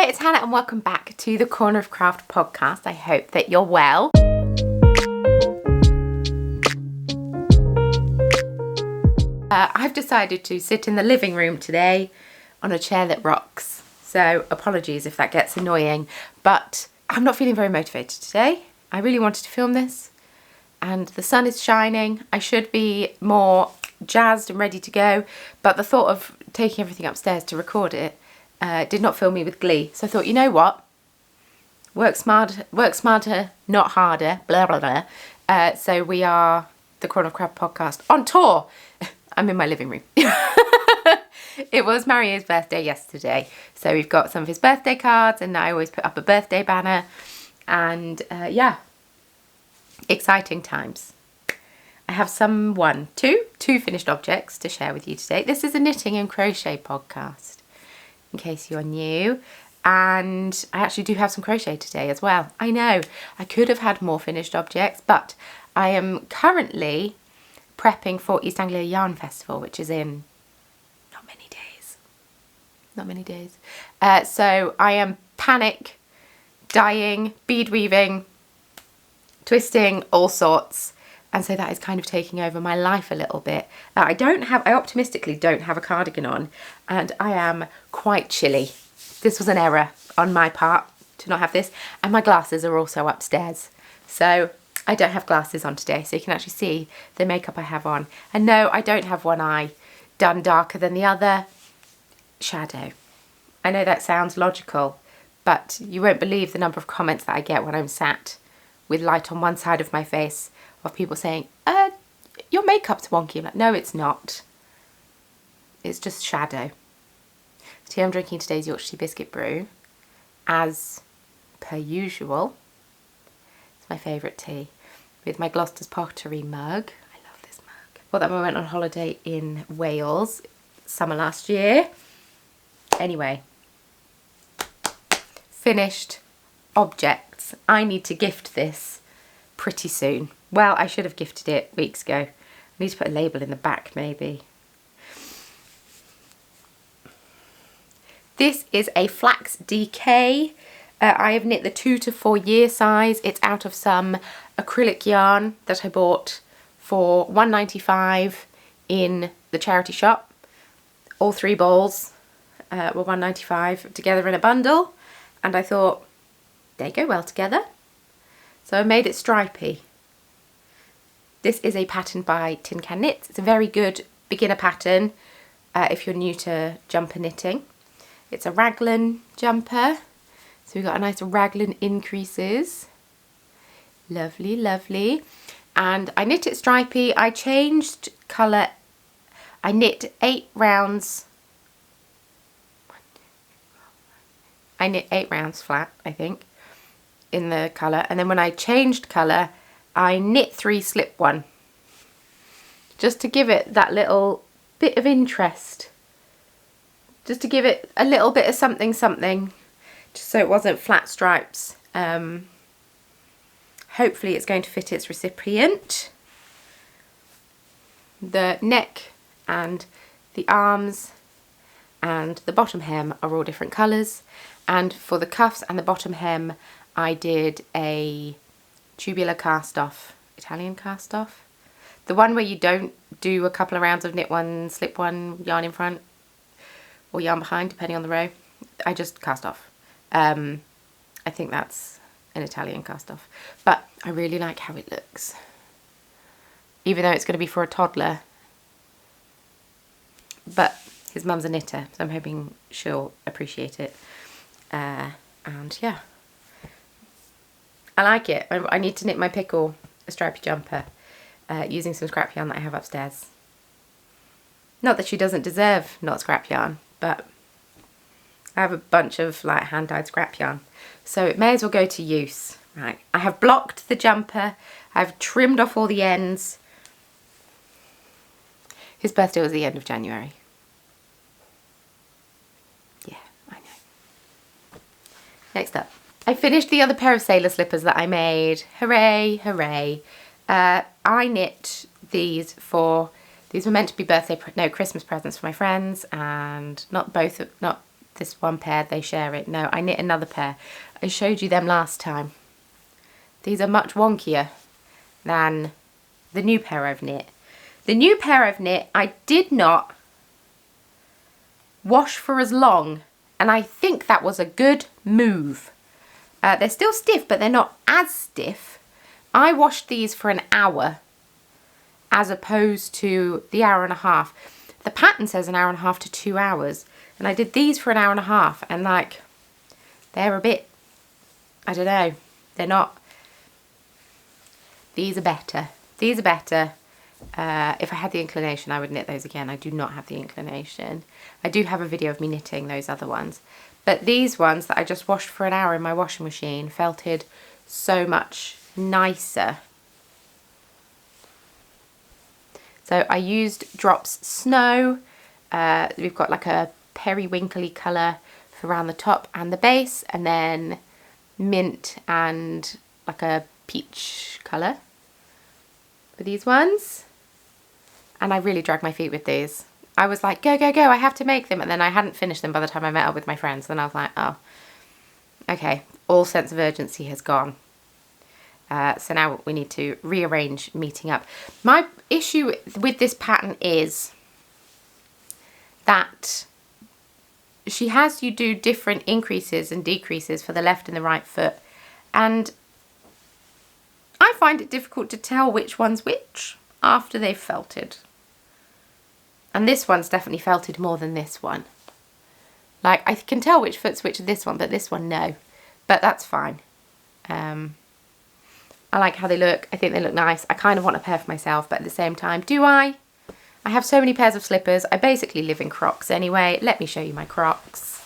Hi, it's Hannah and welcome back to the Corner of Craft podcast. I hope that you're well. I've decided to sit in the living room today on a chair that rocks. So apologies if that gets annoying, but I'm not feeling very motivated today. I really wanted to film this and the sun is shining. I should be more jazzed and ready to go, but the thought of taking everything upstairs to record it did not fill me with glee. So I thought, you know what? Work smarter, not harder, blah, blah, blah. So we are the Corner of Craft podcast on tour. I'm in my living room. It was Mario's birthday yesterday. So we've got some of his birthday cards and I always put up a birthday banner. And yeah, exciting times. I have two finished objects to share with you today. This is a knitting and crochet podcast, in case you're new. And I actually do have some crochet today as well. I know, I could have had more finished objects, but I am currently prepping for East Anglia Yarn Festival, which is in not many days. So I am panic, dyeing, bead weaving, twisting, all sorts. And so that is kind of taking over my life a little bit. I optimistically don't have a cardigan on and I am quite chilly. This was an error on my part to not have this. And my glasses are also upstairs. So I don't have glasses on today, so you can actually see the makeup I have on. And no, I don't have one eye done darker than the other. Shadow. I know that sounds logical, but you won't believe the number of comments that I get when I'm sat with light on one side of my face of people saying, your makeup's wonky. I'm like, no, it's not. It's just shadow. The tea I'm drinking today is Yorkshire biscuit brew, as per usual. It's my favourite tea, with my Gloucester's pottery mug. I love this mug. Bought that when I went on holiday in Wales, summer last year. Anyway, finished objects. I need to gift this pretty soon. Well, I should have gifted it weeks ago. I need to put a label in the back maybe. This is a Flax DK. I have knit the 2 to 4 year size. It's out of some acrylic yarn that I bought for £1.95 in the charity shop. All 3 balls were £1.95 together in a bundle. And I thought, they go well together. So I made it stripy. This is a pattern by Tin Can Knits. It's a very good beginner pattern if you're new to jumper knitting. It's a raglan jumper. So we've got a nice raglan increases. Lovely, lovely. And I knit it stripy. I changed colour. I knit 8 rounds. I knit 8 rounds flat, I think, in the colour. And then when I changed colour, I knit 3, slip 1. Just to give it that little bit of interest. Just to give it a little bit of something, just so it wasn't flat stripes. Hopefully it's going to fit its recipient. The neck and the arms and the bottom hem are all different colours. And for the cuffs and the bottom hem, I did a tubular cast off, Italian cast off. The one where you don't do a couple of rounds of knit 1, slip 1, yarn in front or yarn behind, depending on the row. I just cast off. I think that's an Italian cast off. But I really like how it looks. Even though it's going to be for a toddler. But his mum's a knitter, so I'm hoping she'll appreciate it. And yeah. I like it. I need to knit my pickle a stripy jumper using some scrap yarn that I have upstairs. Not that she doesn't deserve not scrap yarn, but I have a bunch of like hand-dyed scrap yarn. So it may as well go to use. Right, I have blocked the jumper. I've trimmed off all the ends. His birthday was the end of January. Yeah, I know. Next up. I finished the other pair of sailor slippers that I made. Hooray, hooray. I knit these for, these were meant to be Christmas presents for my friends, and not this one pair, they share it. No, I knit another pair. I showed you them last time. These are much wonkier than the new pair I've knit. The new pair I've knit, I did not wash for as long, and I think that was a good move. They're still stiff, but they're not as stiff. I washed these for an hour as opposed to the hour and a half. The pattern says an hour and a half to 2 hours, and I did these for an hour and a half, and like, they're a bit, I don't know, they're not, these are better. These are better. If I had the inclination, I would knit those again. I do not have the inclination. I do have a video of me knitting those other ones. But these ones that I just washed for an hour in my washing machine felted so much nicer. So I used Drops Snow. We've got like a periwinkly colour for around the top and the base, and then mint and like a peach colour for these ones. And I really dragged my feet with these. I was like, go, go, go, I have to make them. And then I hadn't finished them by the time I met up with my friends. Then I was like, oh, okay, all sense of urgency has gone. So now we need to rearrange meeting up. My issue with this pattern is that she has you do different increases and decreases for the left and the right foot. And I find it difficult to tell which one's which after they've felted. And this one's definitely felted more than this one. Like, I can tell which foot's which of this one, but this one, no. But that's fine. I like how they look. I think they look nice. I kind of want a pair for myself, but at the same time, do I? I have so many pairs of slippers. I basically live in Crocs anyway. Let me show you my Crocs,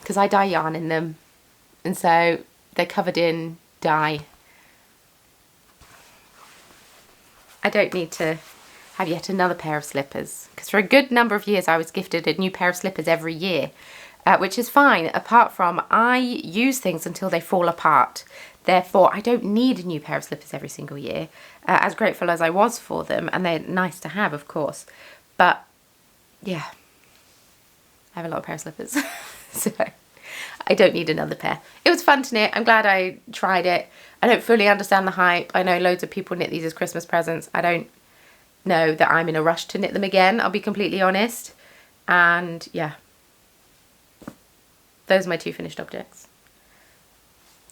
because I dye yarn in them. And so they're covered in dye. I don't need to have yet another pair of slippers, because for a good number of years I was gifted a new pair of slippers every year, which is fine, apart from I use things until they fall apart. Therefore, I don't need a new pair of slippers every single year, as grateful as I was for them, and they're nice to have, of course. But, yeah, I have a lot of pair of slippers, so I don't need another pair. It was fun to knit. I'm glad I tried it. I don't fully understand the hype. I know loads of people knit these as Christmas presents. I don't know that I'm in a rush to knit them again, I'll be completely honest. And, yeah, those are my two finished objects.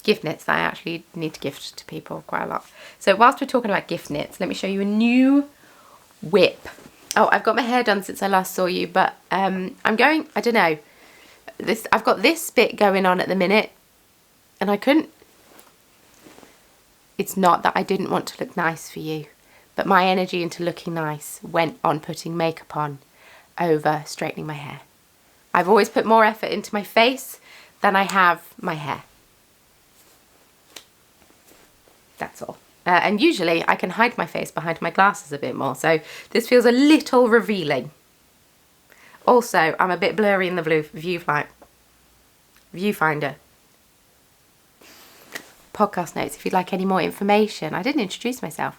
Gift knits that I actually need to gift to people quite a lot. So whilst we're talking about gift knits, let me show you a new whip. Oh, I've got my hair done since I last saw you, but I'm going, I don't know, I've got this bit going on at the minute, and I couldn't, it's not that I didn't want to look nice for you, but my energy into looking nice went on putting makeup on over straightening my hair. I've always put more effort into my face than I have my hair. That's all. And usually I can hide my face behind my glasses a bit more, so this feels a little revealing. Also, I'm a bit blurry in the viewfinder. Podcast notes, if you'd like any more information. I didn't introduce myself.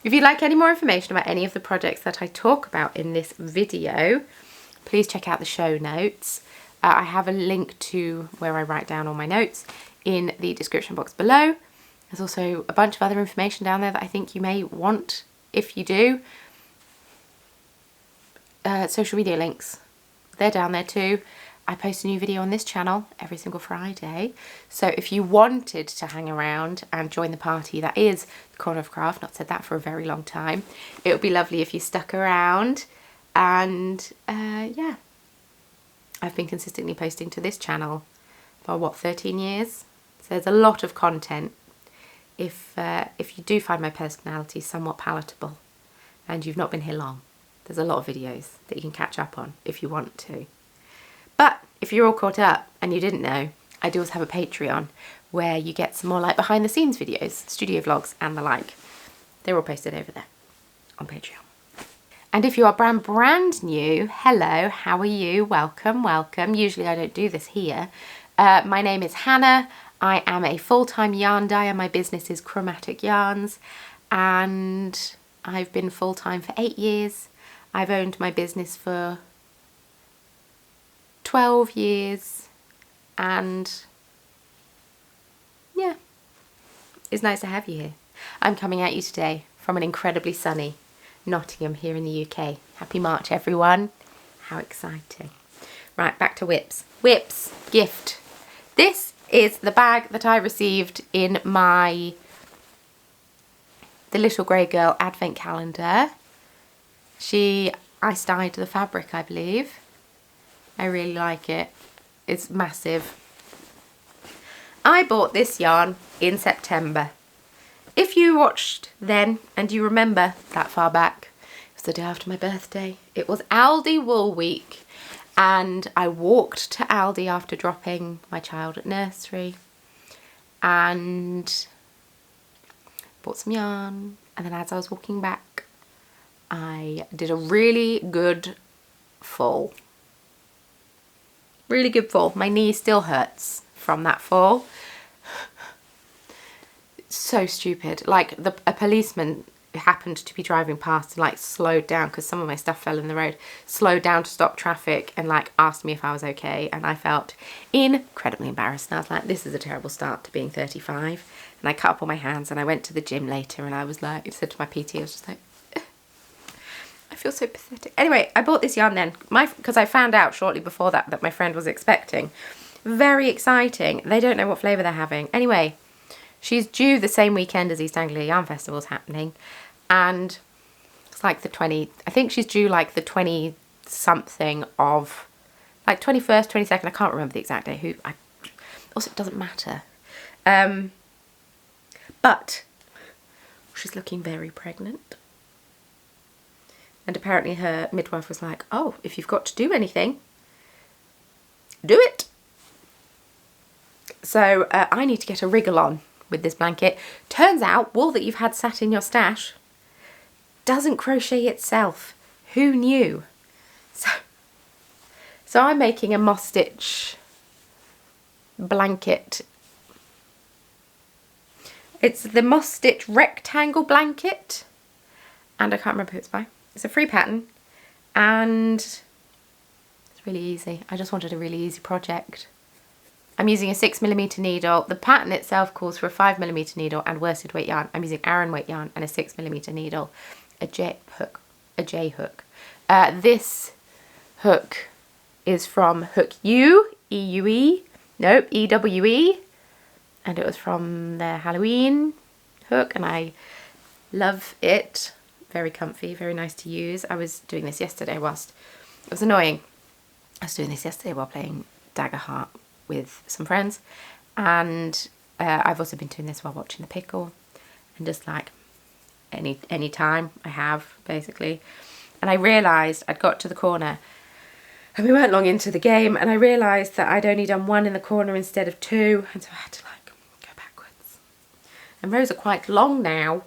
If you'd like any more information about any of the projects that I talk about in this video, please check out the show notes. I have a link to where I write down all my notes in the description box below. There's also a bunch of other information down there that I think you may want if you do. Social media links, they're down there too. I post a new video on this channel every single Friday. So if you wanted to hang around and join the party that is the Corner of Craft, not said that for a very long time, it would be lovely if you stuck around. And yeah, I've been consistently posting to this channel for what, 13 years? So there's a lot of content. If you do find my personality somewhat palatable and you've not been here long, there's a lot of videos that you can catch up on if you want to. But if you're all caught up and you didn't know, I do also have a Patreon where you get some more like behind the scenes videos, studio vlogs and the like. They're all posted over there on Patreon. And if you are brand new, hello, how are you? Welcome, welcome. Usually I don't do this here. My name is Hannah. I am a full-time yarn dyer. My business is Chromatic Yarns, and I've been full-time for 8 years. I've owned my business for 12 years, and yeah, it's nice to have you here. I'm coming at you today from an incredibly sunny Nottingham here in the UK. Happy March, everyone. How exciting. Right, back to whips. Whips gift. This is the bag that I received in my The Little Grey Girl advent calendar. I dyed the fabric, I believe. I really like it. It's massive. I bought this yarn in September. If you watched then and you remember that far back, it was the day after my birthday. It was Aldi Wool Week, and I walked to Aldi after dropping my child at nursery and bought some yarn, and then as I was walking back I did a really good fall. Really good fall. My knee still hurts from that fall. So stupid. Like a policeman happened to be driving past and like slowed down because some of my stuff fell in the road, slowed down to stop traffic and like asked me if I was okay, and I felt incredibly embarrassed, and I was like, this is a terrible start to being 35. And I cut up all my hands and I went to the gym later and I was like, I said to my PT, I was just like, I feel so pathetic. Anyway, I bought this yarn then because I found out shortly before that my friend was expecting. Very exciting. They don't know what flavour they're having. Anyway, she's due the same weekend as East Anglia Yarn Festival's happening, and it's like the 20, I think she's due like the 20 something of, like 21st, 22nd, I can't remember the exact day. Also it doesn't matter. But she's looking very pregnant. And apparently her midwife was like, oh, if you've got to do anything, do it. So I need to get a wriggle on with this blanket. Turns out wool that you've had sat in your stash doesn't crochet itself. Who knew? So I'm making a moss stitch blanket. It's the moss stitch rectangle blanket, and I can't remember who it's by. It's a free pattern and it's really easy. I just wanted a really easy project. I'm using a 6mm needle. The pattern itself calls for a 5mm needle and worsted weight yarn. I'm using Aran weight yarn and a 6mm needle, a J hook. This hook is from Hook U, E-U-E, nope, E-W-E, and it was from their Halloween hook, and I love it. Very comfy, very nice to use. I was doing this yesterday whilst, it was annoying. I was doing this yesterday while playing Dagger Heart with some friends, and I've also been doing this while watching The Pickle, and just like any time I have basically. And I realised I'd got to the corner and we weren't long into the game, and I realised that I'd only done one in the corner instead of two, and so I had to like go backwards. And rows are quite long now.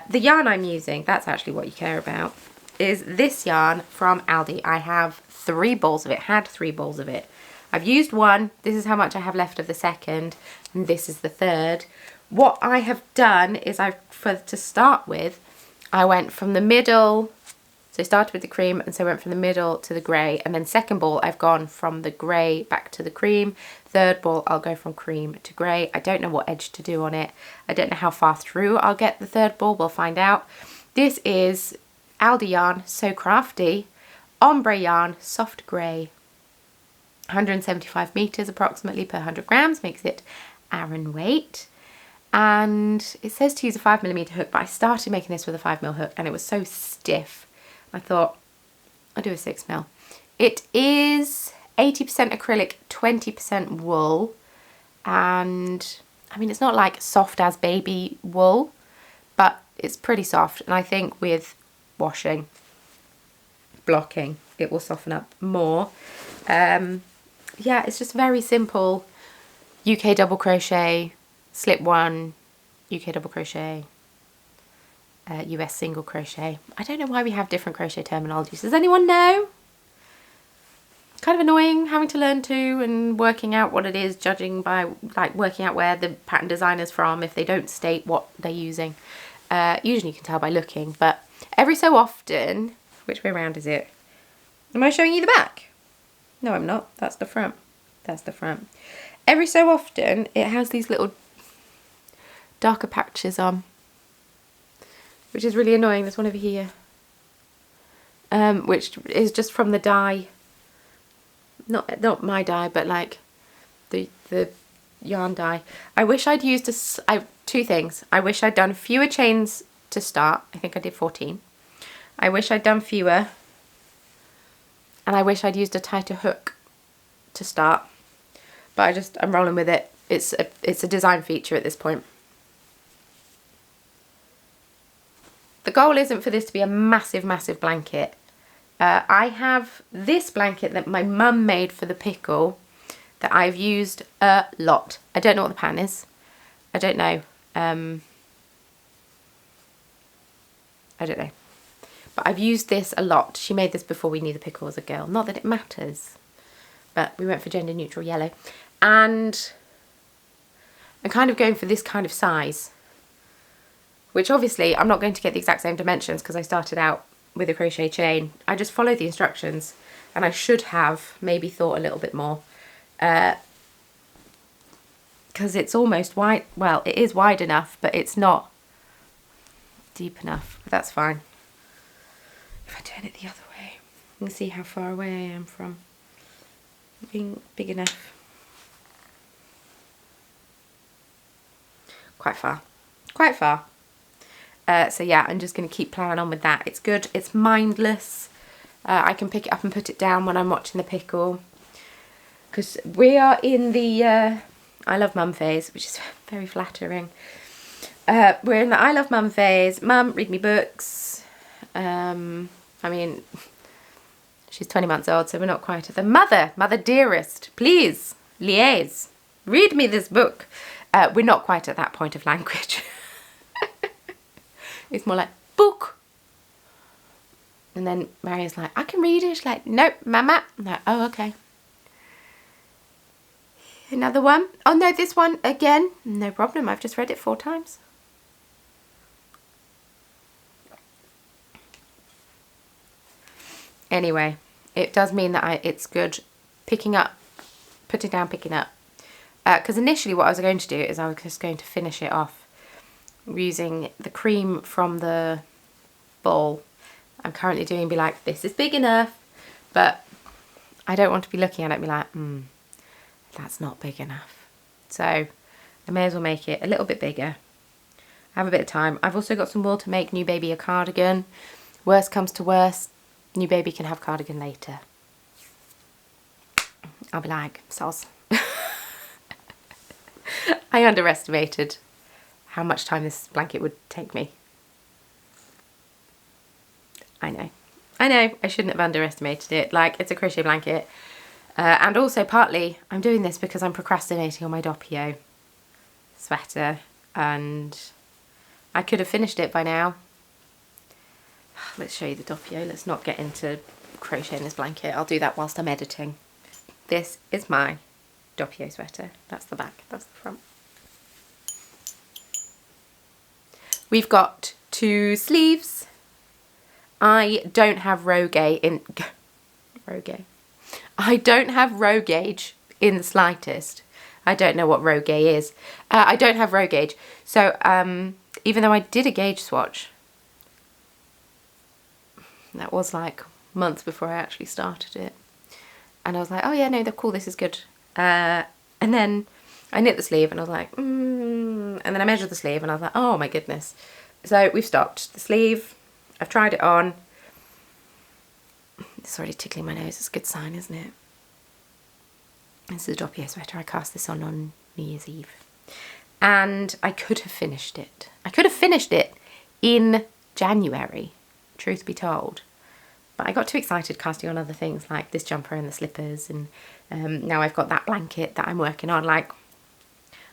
The yarn I'm using, that's actually what you care about, is this yarn from Aldi. I have 3 balls of it, had 3 balls of it. I've used one, this is how much I have left of the second, and this is the third. What I have done is to start with, I went from the middle, so I started with the cream, and so I went from the middle to the grey, and then second ball I've gone from the grey back to the cream. Third ball I'll go from cream to grey. I don't know what edge to do on it. I don't know how far through I'll get the third ball, we'll find out. This is Aldi yarn, So Crafty, ombre yarn, soft grey. 175 meters approximately per 100 grams, makes it Aran weight. And it says to use a 5mm hook, but I started making this with a 5mm hook and it was so stiff. I thought, I'll do a 6mm. It is 80% acrylic, 20% wool. And I mean, it's not like soft as baby wool, but it's pretty soft. And I think with washing, blocking, it will soften up more. Yeah, it's just very simple. UK double crochet, slip 1, UK double crochet, US single crochet. I don't know why we have different crochet terminologies. Does anyone know? Kind of annoying having to learn to and working out what it is, judging by like working out where the pattern designer's from if they don't state what they're using. Usually you can tell by looking, but every so often, which way around is it? Am I showing you the back? No, I'm not. That's the front. That's the front. Every so often, it has these little darker patches on, which is really annoying. There's one over here, which is just from the dye. Not my dye, but like the yarn dye. I wish I'd used two things. I wish I'd done fewer chains to start. I think I did 14. I wish I'd done fewer, and I wish I'd used a tighter hook to start. But I'm rolling with it. It's a design feature at this point. The goal isn't for this to be a massive, massive blanket. I have this blanket that my mum made for the pickle that I've used a lot. I don't know what the pattern is. I don't know. I don't know. But I've used this a lot. She made this before we knew the pickle was a girl. Not that it matters. But we went for gender neutral yellow. And I'm kind of going for this kind of size. Which obviously I'm not going to get the exact same dimensions because I started out with a crochet chain. I just followed the instructions, and I should have maybe thought a little bit more. Because it's almost wide, well, it is wide enough, but it's not deep enough. But that's fine. If I turn it the other way, you can see how far away I am from being big enough. Quite far. Quite far. So yeah, I'm just going to keep plowing on with that. It's good. It's mindless. I can pick it up and put it down when I'm watching the pickle. Because we are in the I Love Mum phase, which is very flattering. We're in the I Love Mum phase. Mum, read me books. I mean, she's 20 months old, so we're not quite at the mother dearest, please, liaise, read me this book. We're not quite at that point of language. It's more like, book. And then Maria's like, I can read it. She's like, nope, mama. I'm like, oh, okay. Another one. Oh, no, this one again. No problem. I've just read it 4 times. Anyway, it does mean that it's good picking up, putting down, picking up. Because initially what I was going to do is I was just going to finish it off using the cream from the bowl I'm currently doing, be like, this is big enough, but I don't want to be looking at it and be like, that's not big enough. So I may as well make it a little bit bigger. I have a bit of time. I've also got some wool to make New Baby a cardigan. Worst comes to worst, New Baby can have cardigan later. I'll be like, soz. I underestimated how much time this blanket would take me. I know. I shouldn't have underestimated it. Like, it's a crochet blanket. And also partly I'm doing this because I'm procrastinating on my Doppio sweater, and I could have finished it by now. Let's show you the Doppio. Let's not get into crocheting this blanket. I'll do that whilst I'm editing. This is my Doppio sweater. That's the back, that's the front. We've got 2 sleeves. I don't have row gauge in I don't have row gauge in the slightest. I don't know what row gauge is. I don't have row gauge. So even though I did a gauge swatch, that was like months before I actually started it. And I was like, oh yeah, no, they're cool, this is good. And then I knit the sleeve and I was like, and then I measured the sleeve and I was like, oh my goodness. So we've stopped the sleeve. I've tried it on. It's already tickling my nose. It's a good sign, isn't it? This is a Doppio sweater. I cast this on New Year's Eve. And I could have finished it. I could have finished it in January, truth be told. But I got too excited casting on other things like this jumper and the slippers. And now I've got that blanket that I'm working on. Like,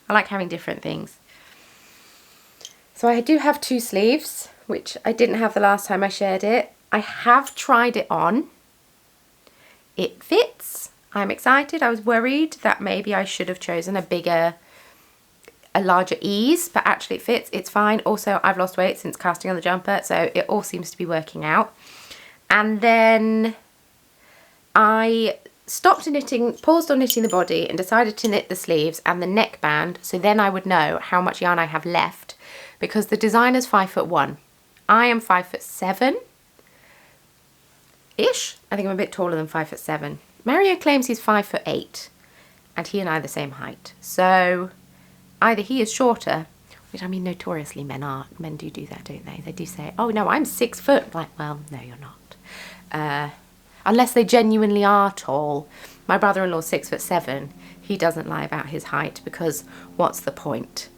I like having different things. So I do have 2 sleeves, which I didn't have the last time I shared it. I have tried it on. It fits. I'm excited. I was worried that maybe I should have chosen a larger ease, but actually it fits. It's fine. Also, I've lost weight since casting on the jumper, so it all seems to be working out. And then I stopped knitting, paused on knitting the body and decided to knit the sleeves and the neckband, so then I would know how much yarn I have left, because the designer's 5'1". I am 5'7" ish. I think I'm a bit taller than 5'7". Mario claims he's 5'8", and he and I are the same height. So either he is shorter, which I mean notoriously men do that, don't they? They do say, oh no, I'm 6 foot. Like, well, no, you're not. Unless they genuinely are tall. My brother-in-law's 6'7". He doesn't lie about his height, because what's the point?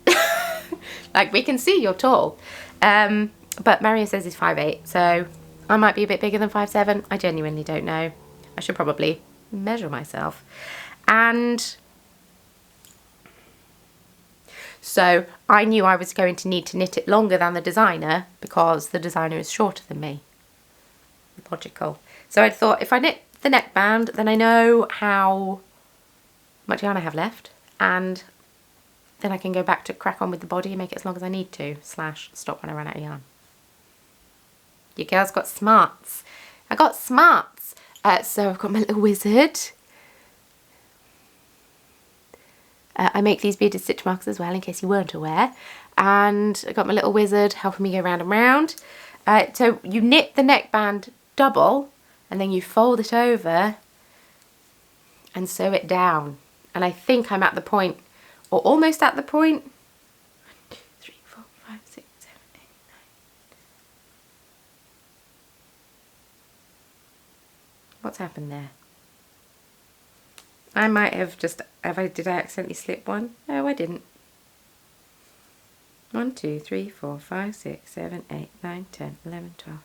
Like, we can see you're tall. But Mario says he's 5'8", so I might be a bit bigger than 5'7". I genuinely don't know. I should probably measure myself. And so I knew I was going to need to knit it longer than the designer, because the designer is shorter than me. Logical. So I thought, if I knit the neckband, then I know how much yarn I have left, and then I can go back to crack on with the body and make it as long as I need to, / stop when I run out of yarn. Your girl's got smarts. I got smarts. So I've got my little wizard. I make these beaded stitch markers as well, in case you weren't aware. And I got my little wizard helping me go round and round. So you knit the neckband double, and then you fold it over and sew it down. And I think I'm at the point, or almost at the point. 1, 2, 3, 4, 5, 6, 7, 8, 9. What's happened there? I might have just, did I accidentally slip one? No, I didn't. 1, 2, 3, 4, 5, 6, 7, 8, 9, 10, 11, 12,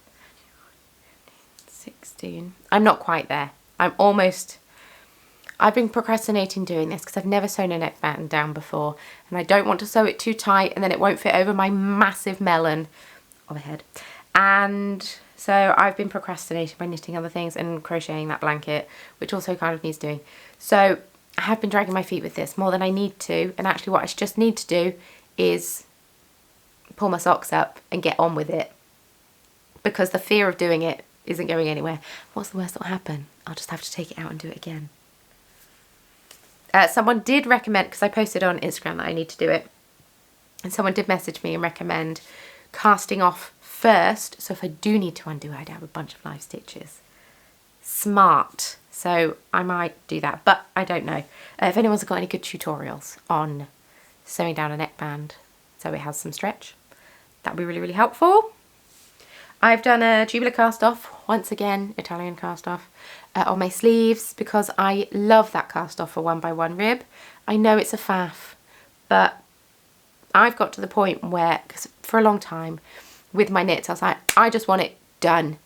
16. I'm not quite there. I'm almost. I've been procrastinating doing this because I've never sewn a neckband down before, and I don't want to sew it too tight and then it won't fit over my massive melon of a head. And so I've been procrastinating by knitting other things and crocheting that blanket, which also kind of needs doing. So I have been dragging my feet with this more than I need to, and actually what I just need to do is pull my socks up and get on with it, because the fear of doing it isn't going anywhere. What's the worst that will happen? I'll just have to take it out and do it again. Someone did recommend, because I posted on Instagram that I need to do it, and someone did message me and recommend casting off first, so if I do need to undo it, I'd have a bunch of live stitches. Smart. So I might do that, but I don't know. If anyone's got any good tutorials on sewing down a neckband so it has some stretch, that'd be really, really helpful. I've done a tubular cast off, once again, Italian cast off, on my sleeves, because I love that cast off for 1x1 rib. I know it's a faff, but I've got to the point where, because for a long time with my knits, I was like, I just want it done.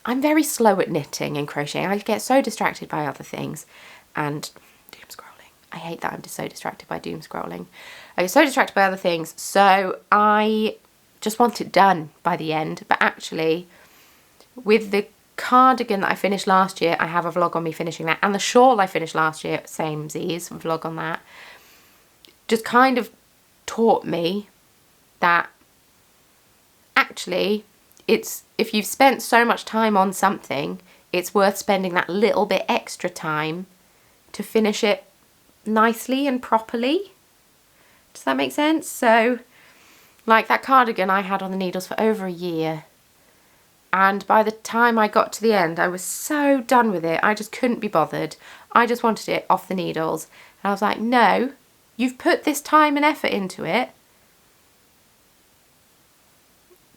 I'm very slow at knitting and crocheting. I get so distracted by other things and doom scrolling. I hate that I'm just so distracted by doom scrolling. I get so distracted by other things, so I just want it done by the end. But actually, with the cardigan that I finished last year, I have a vlog on me finishing that, and the shawl I finished last year, same Z's, vlog on that, just kind of taught me that actually it's, if you've spent so much time on something, it's worth spending that little bit extra time to finish it nicely and properly. Does that make sense? So like that cardigan I had on the needles for over a year, and by the time I got to the end I was so done with it, I just couldn't be bothered. I just wanted it off the needles, and I was like, no, you've put this time and effort into it,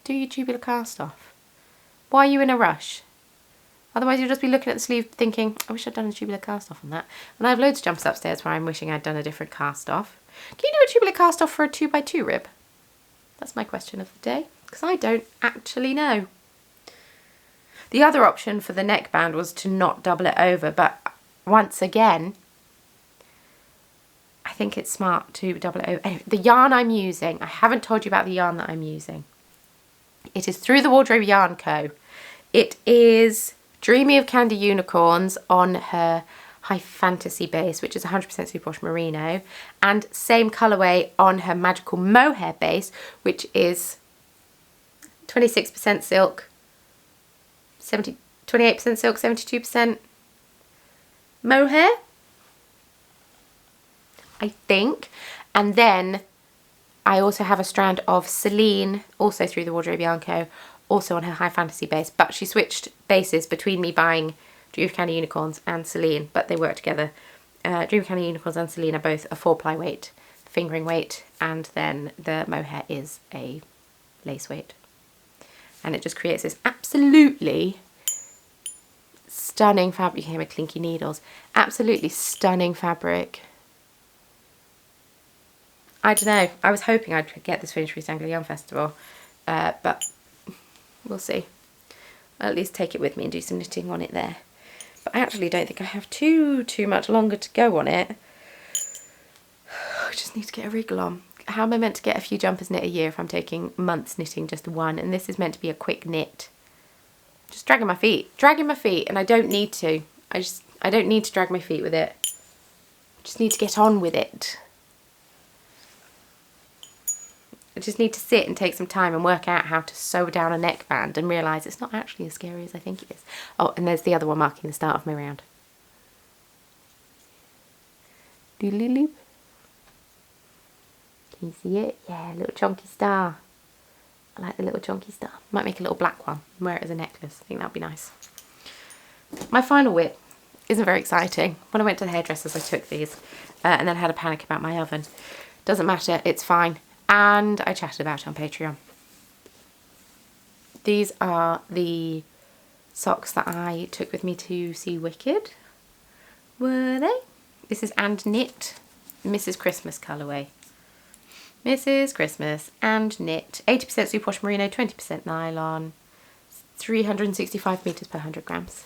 do your tubular cast off. Why are you in a rush? Otherwise you'll just be looking at the sleeve thinking, I wish I'd done a tubular cast off on that. And I have loads of jumpers upstairs where I'm wishing I'd done a different cast off. Can you do a tubular cast off for a 2x2 rib? That's my question of the day, because I don't actually know. The other option for the neckband was to not double it over, but once again, I think it's smart to double it over. Anyway, the yarn I'm using, I haven't told you about the yarn that I'm using. It is Through the Wardrobe Yarn Co. It is Dreamy of Candy Unicorns on her High Fantasy base, which is 100% superwash merino, and same colourway on her Magical Mohair base, which is 26% silk, 28% silk, 72% mohair, I think. And then I also have a strand of Celine, also through the Wardrobe Bianco, also on her High Fantasy base, but she switched bases between me buying Dream of Candy Unicorns and Celine, but they work together. Dream of Candy Unicorns and Celine are both a 4-ply weight, fingering weight, and then the mohair is a lace weight. And it just creates this absolutely stunning fabric. You can hear my clinky needles. Absolutely stunning fabric. I don't know. I was hoping I'd get this finished for East Anglia Yarn Festival, but we'll see. I'll at least take it with me and do some knitting on it there. But I actually don't think I have too much longer to go on it. I just need to get a wriggle on. How am I meant to get a few jumpers knit a year if I'm taking months knitting just one? And this is meant to be a quick knit. Just dragging my feet, and I don't need to. I don't need to drag my feet with it. I just need to get on with it. I just need to sit and take some time and work out how to sew down a neckband and realise it's not actually as scary as I think it is. Oh, and there's the other one marking the start of my round. Doodly loop. Can you see it? Yeah, a little chunky star. I like the little chunky star. Might make a little black one and wear it as a necklace. I think that'd be nice. My final whip isn't very exciting. When I went to the hairdressers, I took these and then had a panic about my oven. Doesn't matter, it's fine. And I chatted about it on Patreon. These are the socks that I took with me to see Wicked. Were they? This is And Knit, Mrs. Christmas colourway. Mrs. Christmas and Knit. 80% superwash merino, 20% nylon. 365 metres per 100 grams.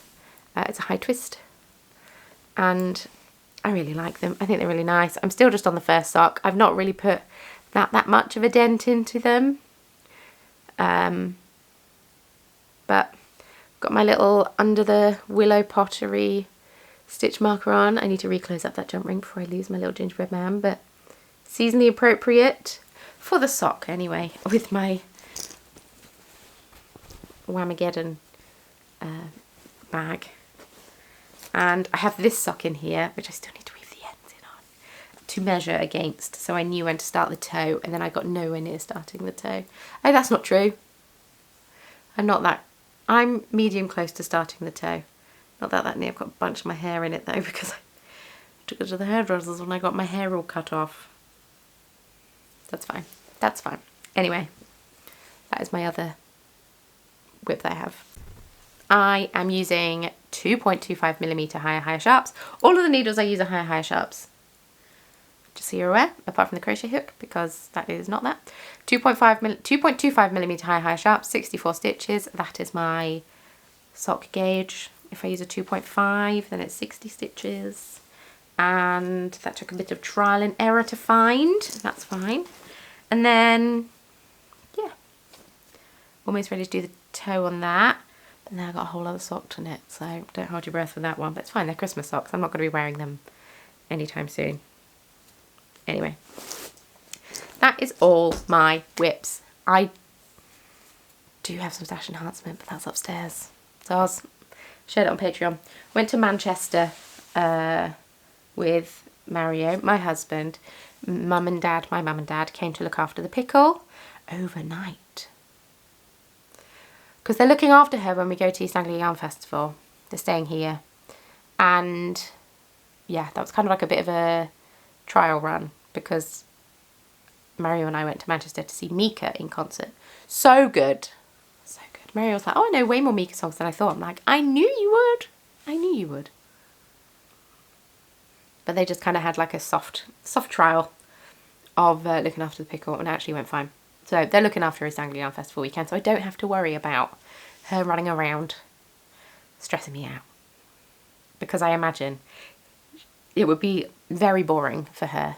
It's a high twist. And I really like them. I think they're really nice. I'm still just on the first sock. I've not really put that much of a dent into them. But got my little under the willow pottery stitch marker on. I need to reclose up that jump ring before I lose my little gingerbread man, but seasonally appropriate for the sock anyway, with my Whamageddon bag. And I have this sock in here, which I still need to weave the ends in on to measure against, so I knew when to start the toe, and then I got nowhere near starting the toe. Oh, that's not true. I'm medium close to starting the toe. Not that near. I've got a bunch of my hair in it though, because I took it to the hairdressers when I got my hair all cut off. That's fine. That's fine. Anyway, that is my other whip that I have. I am using 2.25mm higher sharps. All of the needles I use are higher sharps. Just so you're aware, apart from the crochet hook, because that is not that. 2.25mm higher sharps, 64 stitches. That is my sock gauge. If I use a 2.5, then it's 60 stitches. And that took a bit of trial and error to find. That's fine. And then, yeah, almost ready to do the toe on that. But now I've got a whole other sock to knit, so don't hold your breath for that one. But it's fine, they're Christmas socks. I'm not going to be wearing them anytime soon. Anyway, that is all my whips. I do have some stash enhancement, but that's upstairs. So I was shared it on Patreon. Went to Manchester with Mario, my husband. My mum and dad came to look after the pickle overnight. Because they're looking after her when we go to East Anglia Yarn Festival. They're staying here. And yeah, that was kind of like a bit of a trial run, because Mario and I went to Manchester to see Mika in concert. So good. So good. Mario was like, oh, I know way more Mika songs than I thought. I'm like, I knew you would. I knew you would. But they just kind of had like a soft trial of looking after the pickle, and it actually went fine. So they're looking after East Anglia Yarn Festival weekend, so I don't have to worry about her running around stressing me out. Because I imagine it would be very boring for her.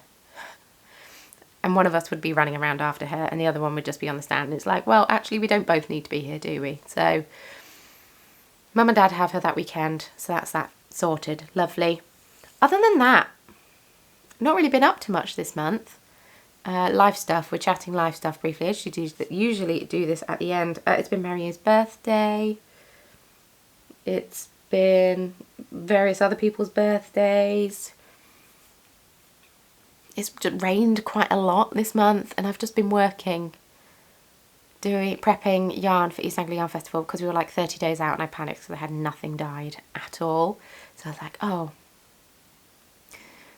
And one of us would be running around after her and the other one would just be on the stand. And it's like, well, actually, we don't both need to be here, do we? So Mum and Dad have her that weekend, so that's that sorted. Lovely. Other than that, not really been up to much this month. Life stuff. We're chatting life stuff briefly. I usually do this at the end. It's been Mario's birthday. It's been various other people's birthdays. It's rained quite a lot this month, and I've just been working, prepping yarn for East Anglia Yarn Festival, because we were like 30 days out and I panicked because I had nothing dyed at all. So I was like, oh,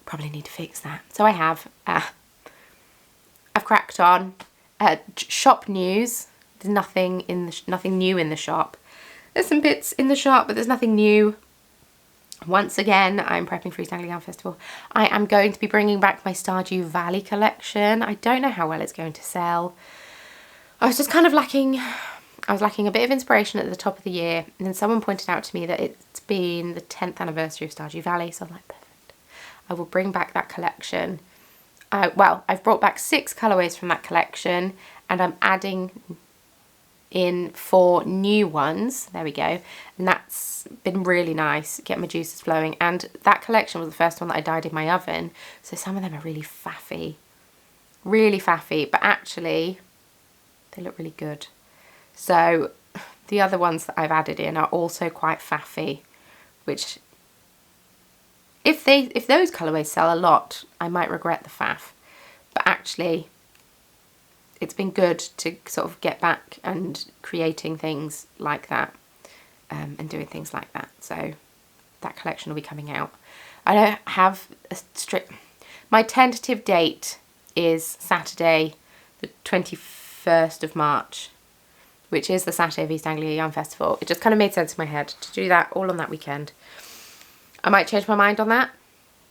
probably need to fix that. So I have. I've cracked on. Shop news. There's nothing new in the shop. There's some bits in the shop, but there's nothing new. Once again, I'm prepping for East Anglia Yarn Festival. I am going to be bringing back my Stardew Valley collection. I don't know how well it's going to sell. I was just kind of lacking a bit of inspiration at the top of the year, and then someone pointed out to me that it's been the 10th anniversary of Stardew Valley, so I'm like, perfect. I will bring back that collection. Well, I've brought back 6 colourways from that collection, and I'm adding in 4 new ones. There we go. And that's been really nice. Get my juices flowing. And that collection was the first one that I dyed in my oven. So some of them are really faffy. Really faffy. But actually, they look really good. So the other ones that I've added in are also quite faffy. Which, if those colourways sell a lot, I might regret the faff. But actually, it's been good to sort of get back and creating things like that, and doing things like that. So that collection will be coming out. I don't have a strict... My tentative date is Saturday, the 21st of March, which is the Saturday of East Anglia Yarn Festival. It just kind of made sense in my head to do that all on that weekend. I might change my mind on that,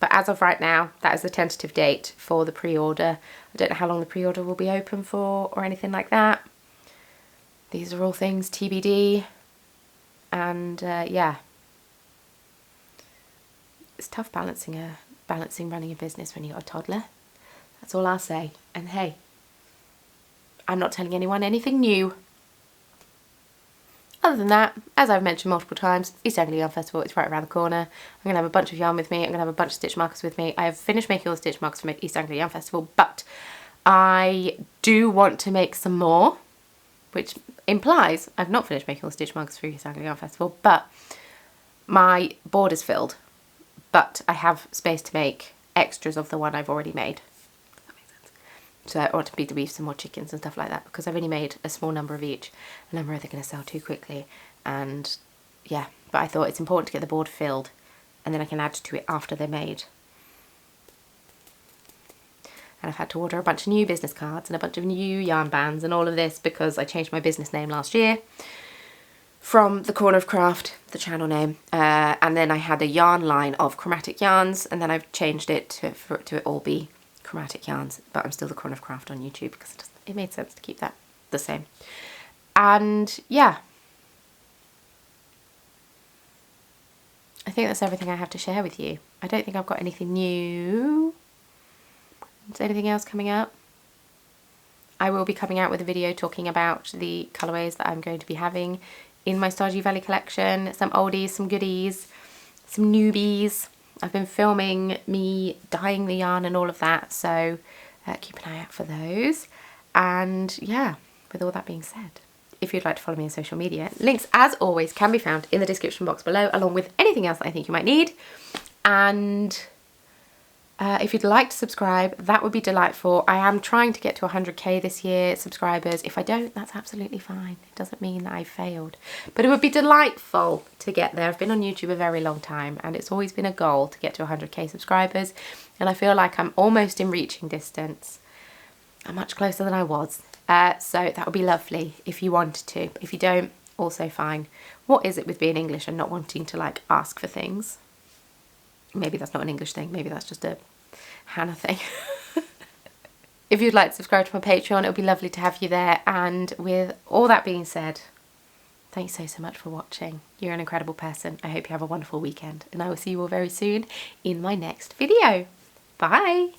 but as of right now, that is the tentative date for the pre-order. I don't know how long the pre-order will be open for or anything like that. These are all things TBD. And yeah, it's tough balancing running a business when you've got a toddler. That's all I'll say. And hey, I'm not telling anyone anything new. Other than that, as I've mentioned multiple times, East Anglia Yarn Festival is right around the corner. I'm going to have a bunch of yarn with me. I'm going to have a bunch of stitch markers with me. I have finished making all the stitch markers for East Anglia Yarn Festival, but I do want to make some more, which implies I've not finished making all the stitch markers for East Anglia Yarn Festival, but my board is filled. But I have space to make extras of the one I've already made. So I want to beef some more chickens and stuff like that, because I've only made a small number of each and I'm worried they're going to sell too quickly. And yeah, but I thought it's important to get the board filled and then I can add to it after they're made. And I've had to order a bunch of new business cards and a bunch of new yarn bands and all of this because I changed my business name last year from The Corner of Craft, the channel name, and then I had a yarn line of chromatic yarns, and then I've changed it for it to all be chromatic yarns, but I'm still The Corner of Craft on YouTube because it made sense to keep that the same. And yeah, I think that's everything I have to share with you. I don't think I've got anything new. Is there anything else coming up? I will be coming out with a video talking about the colourways that I'm going to be having in my Stardew Valley collection. Some oldies, some goodies, some newbies. I've been filming me dyeing the yarn and all of that, so keep an eye out for those. And yeah, with all that being said, if you'd like to follow me on social media, links as always can be found in the description box below, along with anything else that I think you might need. And if you'd like to subscribe, that would be delightful. I am trying to get to 100k this year subscribers. If I don't, that's absolutely fine. It doesn't mean that I failed. But it would be delightful to get there. I've been on YouTube a very long time and it's always been a goal to get to 100k subscribers. And I feel like I'm almost in reaching distance. I'm much closer than I was. So that would be lovely if you wanted to. But if you don't, also fine. What is it with being English and not wanting to like ask for things? Maybe that's not an English thing. Maybe that's just a Hannah thing. If you'd like to subscribe to my Patreon, it would be lovely to have you there. And with all that being said, thanks so much for watching. You're an incredible person. I hope you have a wonderful weekend. And I will see you all very soon in my next video. Bye!